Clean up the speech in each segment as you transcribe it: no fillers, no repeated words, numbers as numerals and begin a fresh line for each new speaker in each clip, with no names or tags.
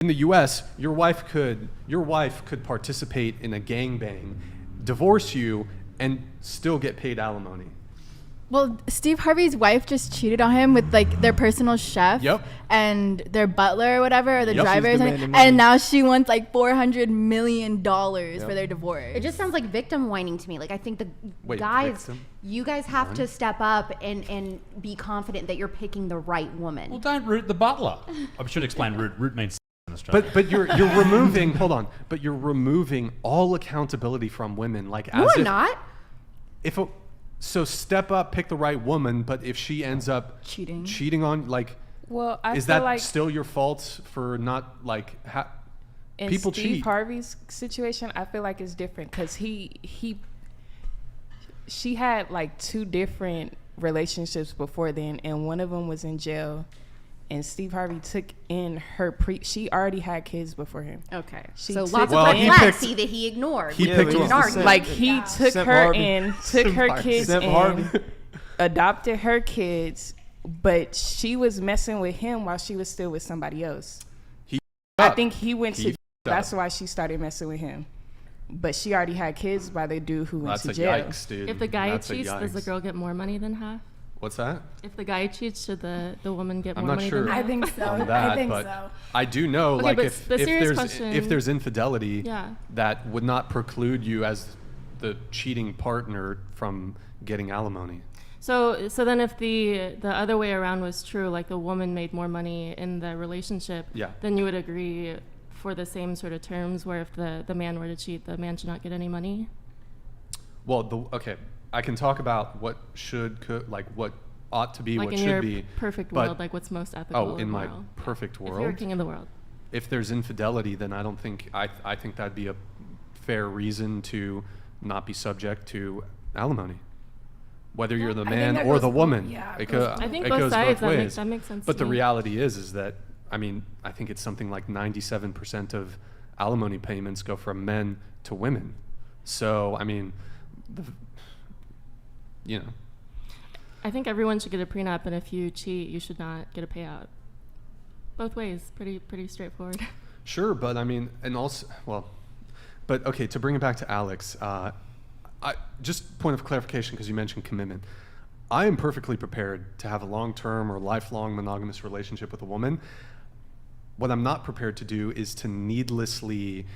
In the U.S., your wife could participate in a gangbang, divorce you, and still get paid alimony.
Well, Steve Harvey's wife just cheated on him with like their personal chef and their butler or whatever, or the driver, and now she wants like $400 million for their divorce.
It just sounds like victim whining to me. Like I think you guys have to step up and be confident that you're picking the right woman.
Well, don't root the butler. I should explain root. Root means in Australia.
But you're removing but you're removing all accountability from women. Like
no, I'm not.
So step up, pick the right woman, but if she ends up cheating on, like, is that still your fault for not, like, people cheat?
In Steve Harvey's situation, I feel like it's different because she had like 2 different relationships before then, and one of them was in jail. And Steve Harvey took in she already had kids before him.
Okay. So lots of red flags that he ignored.
He picked
like he took her in, took her kids in, adopted her kids, but she was messing with him while she was still with somebody else. I think he went to that's why she started messing with him. But she already had kids by the dude who went to jail.
Yikes, dude.
If the guy cheats, does the girl get more money than half?
What's that?
If the guy cheats, should the woman get more money than half?
I think so.
That,
I think
but
so.
I do know,
Okay,
like,
but
if
the
there's infidelity,
Yeah.
that would not preclude you as the cheating partner from getting alimony.
So then if the other way around was true, like the woman made more money in the relationship, then you would agree for the same sort of terms where if the man were to cheat, the man should not get any money?
Well, I can talk about what what ought to be,
like
what should be.
In your perfect world, like what's most ethical.
Oh, in my
moral.
perfect world.
If you're king of the world.
If there's infidelity, then I don't think I think that'd be a fair reason to not be subject to alimony, whether you're the man or the woman.
Yeah,
I think both
goes
sides.
both ways.
That makes sense.
But
to
the
me.
reality is that I think it's something like 97% of alimony payments go from men to women. So
I think everyone should get a prenup, and if you cheat, you should not get a payout. Both ways, pretty straightforward.
Sure, but okay, to bring it back to Alex, just point of clarification, because you mentioned commitment. I am perfectly prepared to have a long-term or lifelong monogamous relationship with a woman. What I'm not prepared to do is to needlessly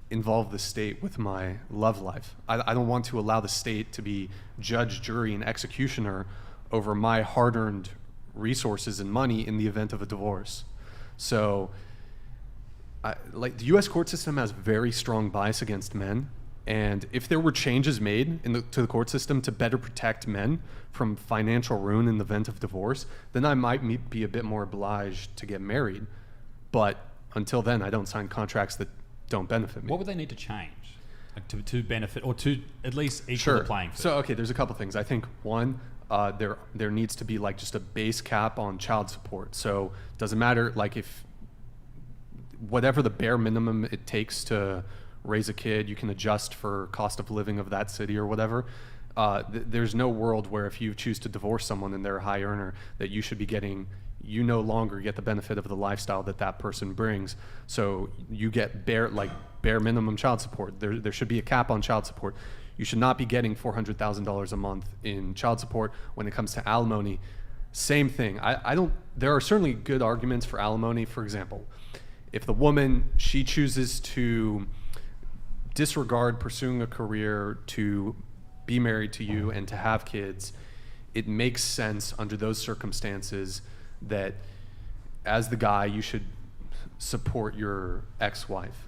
involve the state with my love life. I don't want to allow the state to be judge, jury, and executioner over my hard-earned resources and money in the event of a divorce. So, the U.S. court system has very strong bias against men, and if there were changes made to the court system to better protect men from financial ruin in the event of divorce, then I might be a bit more obliged to get married. But until then, I don't sign contracts that don't benefit me.
What would they need to change, like to benefit, or to at least equal the playing field?
So there's a couple things. I think one, there needs to be like just a base cap on child support. So it doesn't matter, like, if whatever the bare minimum it takes to raise a kid, you can adjust for cost of living of that city or whatever. There's no world where if you choose to divorce someone and they're a high earner, that you should be getting. You no longer get the benefit of the lifestyle that person brings. So you get bare minimum child support. There should be a cap on child support. You should not be getting $400,000 a month in child support. When it comes to alimony, same thing. There are certainly good arguments for alimony. For example, if the woman, she chooses to disregard pursuing a career to be married to you and to have kids, it makes sense under those circumstances that as the guy, you should support your ex-wife.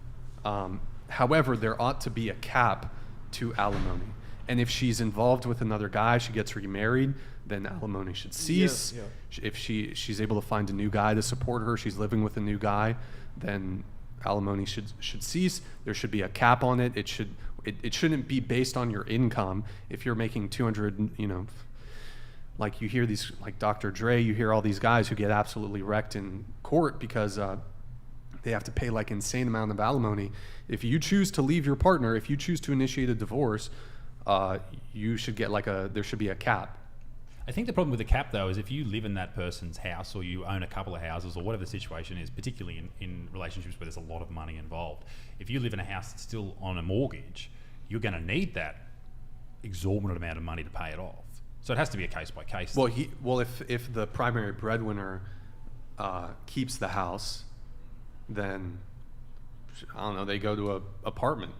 However, there ought to be a cap to alimony. And if she's involved with another guy, she gets remarried, then alimony should cease. If she's able to find a new guy to support her, she's living with a new guy, then alimony should cease. There should be a cap on it. It shouldn't be based on your income. If you're making 200, like you hear these, like Dr. Dre, you hear all these guys who get absolutely wrecked in court because they have to pay like insane amount of alimony. If you choose to leave your partner, if you choose to initiate a divorce, you should get there should be a cap.
I think the problem with the cap, though, is if you live in that person's house or you own a couple of houses or whatever the situation is, particularly in relationships where there's a lot of money involved, if you live in a house that's still on a mortgage, you're going to need that exorbitant amount of money to pay it off. So it has to be a case by case.
Well, if the primary breadwinner keeps the house, then I don't know, they go to an apartment.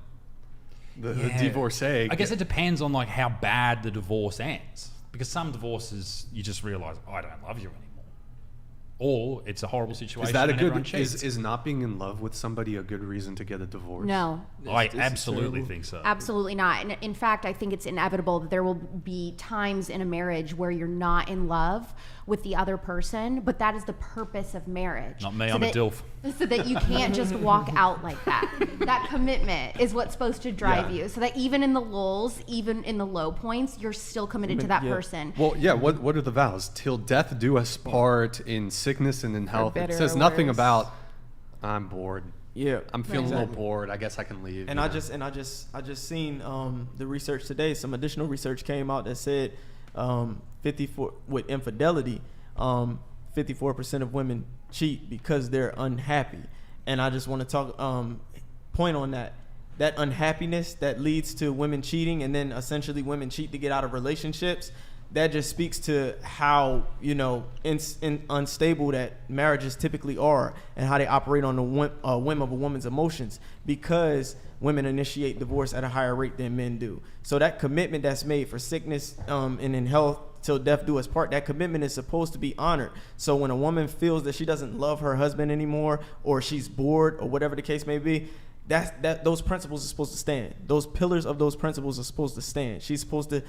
The divorcee.
I guess it depends on like how bad the divorce ends. Because some divorces, you just realize, I don't love you anymore. Or it's a horrible situation.
Is that a
and
good? Is not being in love with somebody a good reason to get a divorce?
No,
I absolutely think so.
Absolutely not. And in fact, I think it's inevitable that there will be times in a marriage where you're not in love with the other person, but that is the purpose of marriage.
Not me, I'm a DILF.
So that you can't just walk out like that. That commitment is what's supposed to drive you. So that even in the lulls, even in the low points, you're still committed to that person.
Well, yeah. What are the vows? Till death do us part, in sickness and in health. It says nothing about I'm bored.
Yeah,
I'm feeling a little bored. I guess I can leave.
And I just seen the research today. Some additional research came out that said 54 with infidelity, 54% of women cheat because they're unhappy. And I just want to talk point on that unhappiness that leads to women cheating, and then essentially women cheat to get out of relationships. That just speaks to how unstable that marriages typically are, and how they operate on the whim of a woman's emotions, because women initiate divorce at a higher rate than men do. So that commitment that's made for sickness and in health till death do us part, that commitment is supposed to be honored. So when a woman feels that she doesn't love her husband anymore, or she's bored, or whatever the case may be, those principles are supposed to stand. Those pillars of those principles are supposed to stand. She's supposed to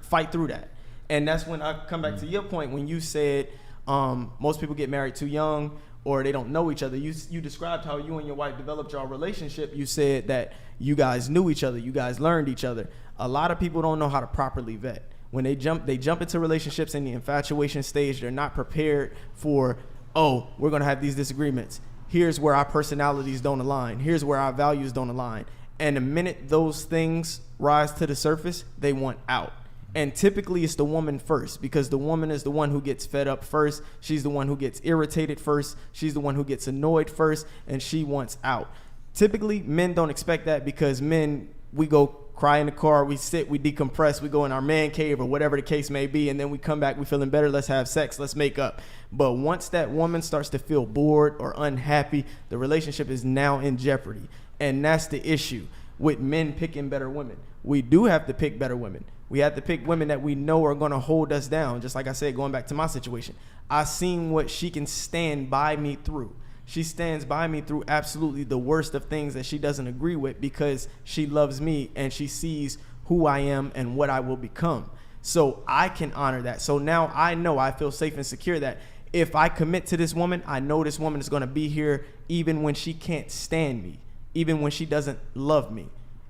fight through that. And that's when I come back to your point when you said most people get married too young, or they don't know each other. You described how you and your wife developed your relationship. You said that you guys knew each other, you guys learned each other. A lot of people don't know how to properly vet. When they jump into relationships in the infatuation stage, they're not prepared for, we're gonna have these disagreements. Here's where our personalities don't align. Here's where our values don't align. And the minute those things rise to the surface, they want out. And typically it's the woman first, because the woman is the one who gets fed up first. She's the one who gets irritated first. She's the one who gets annoyed first, and she wants out. Typically, men don't expect that, because men, we go cry in the car, we sit, we decompress, we go in our man cave or whatever the case may be, and then we come back, we feeling better, let's have sex, let's make up. But once that woman starts to feel bored or unhappy, the relationship is now in jeopardy. And that's the issue with men picking better women. We do have to pick better women. We have to pick women that we know are going to hold us down. Just like I said, going back to my situation, I seen what she can stand by me through. She stands by me through absolutely the worst of things that she doesn't agree with, because she loves me and she sees who I am and what I will become. So I can honor that. So now I feel safe and secure that if I commit to this woman, I know this woman is going to be here even when she can't stand me, even when she doesn't love me.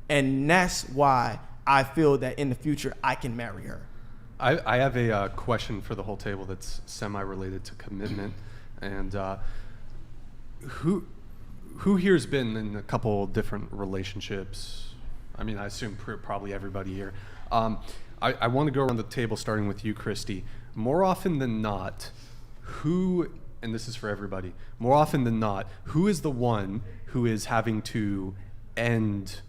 And that's why I feel that in the future I can marry her.
I have a question for the whole table that's semi-related to commitment. And who here's been in a couple different relationships? I mean, I assume probably everybody here. I want to go around the table, starting with you, Christy. More often than not, and this is for everybody, more often than not, who is the one who is having to end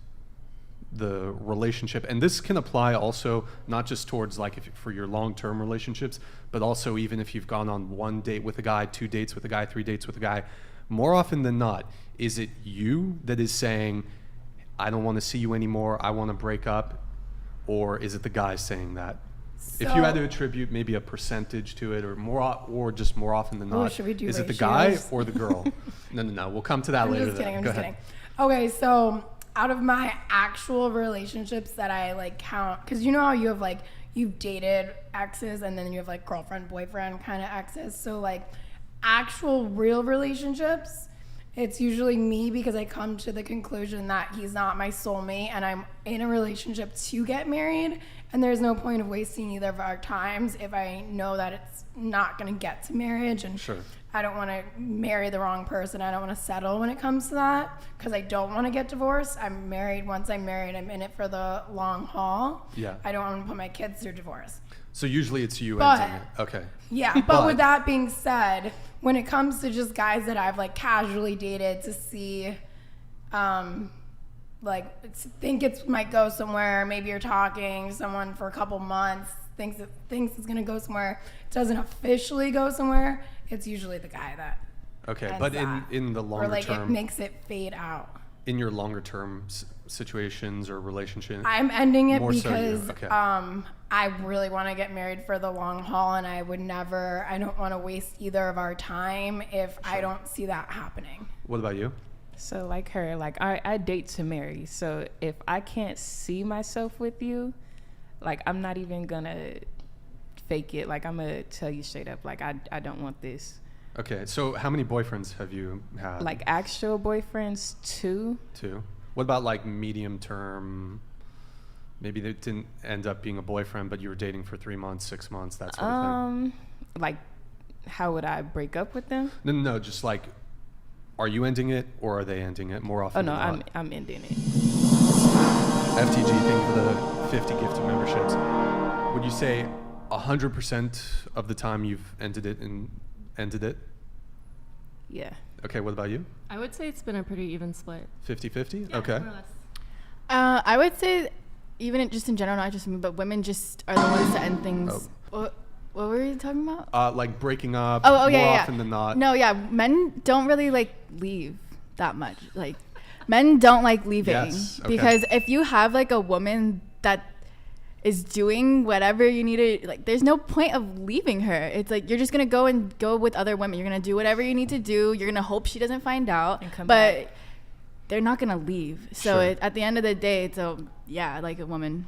the relationship? And this can apply also not just towards for your long-term relationships, but also even if you've gone on 1 date with a guy, 2 dates with a guy, 3 dates with a guy. More often than not, is it you that is saying, I don't want to see you anymore, I want to break up? Or is it the guy saying that? So, if you had to attribute maybe a percentage to it, or just more often than not, is it the guy or the girl? No. We'll come to that later.
I'm just kidding. Okay, so out of my actual relationships that I count, because you know how you have you've dated exes and then you have girlfriend, boyfriend kind of exes. So actual real relationships, it's usually me because I come to the conclusion that he's not my soulmate and I'm in a relationship to get married, and there's no point of wasting either of our times if I know that it's not going to get to marriage, and
sure.
I don't want to marry the wrong person. I don't want to settle when it comes to that because I don't want to get divorced. I'm married. Once I'm married, I'm in it for the long haul.
Yeah.
I don't want to put my kids through divorce.
So usually it's you ending it. Okay.
Yeah, but with that being said, when it comes to just guys that I've like casually dated to see, like think it might go somewhere. Maybe you're talking to someone for a couple months, thinks it's gonna go somewhere, doesn't officially go somewhere. It's usually the guy that.
Okay, but in the longer
or like
term,
it makes it fade out.
In your longer term situations or relationship,
I'm ending it
because
I really want to get married for the long haul, and I don't want to waste either of our time if I don't see that happening.
What about you?
So like her, like I date to marry. So if I can't see myself with you, like I'm not even gonna fake it. Like I'm gonna tell you straight up, like I don't want this.
Okay, so how many boyfriends have you had?
Like actual boyfriends, 2.
2. What about like medium term? Maybe they didn't end up being a boyfriend, but you were dating for 3 months, 6 months, that sort of thing.
Like, how would I break up with them?
No, just like, are you ending it or are they ending it more often?
Oh no, I'm ending it.
FTG, thank you for the 50 gifted memberships. Would you say 100% of the time you've ended it?
Yeah.
Okay, what about you?
I would say it's been a pretty even split.
50-50?
Yeah,
okay.
more or less.
I would say, even just in general, not just me, but women just are the ones that end things.
Oh.
What were you talking about?
Like breaking up
more
often than not.
No, yeah, men don't really like leave that much. Like, men don't like leaving.
Yes, okay.
Because if you have like a woman that is doing whatever you need to, like, there's no point of leaving her. It's like you're just gonna go with other women. You're gonna do whatever you need to do. You're gonna hope she doesn't find out.
And come
but
back.
they're not gonna leave. So
Sure.
at the end of the day, like a woman.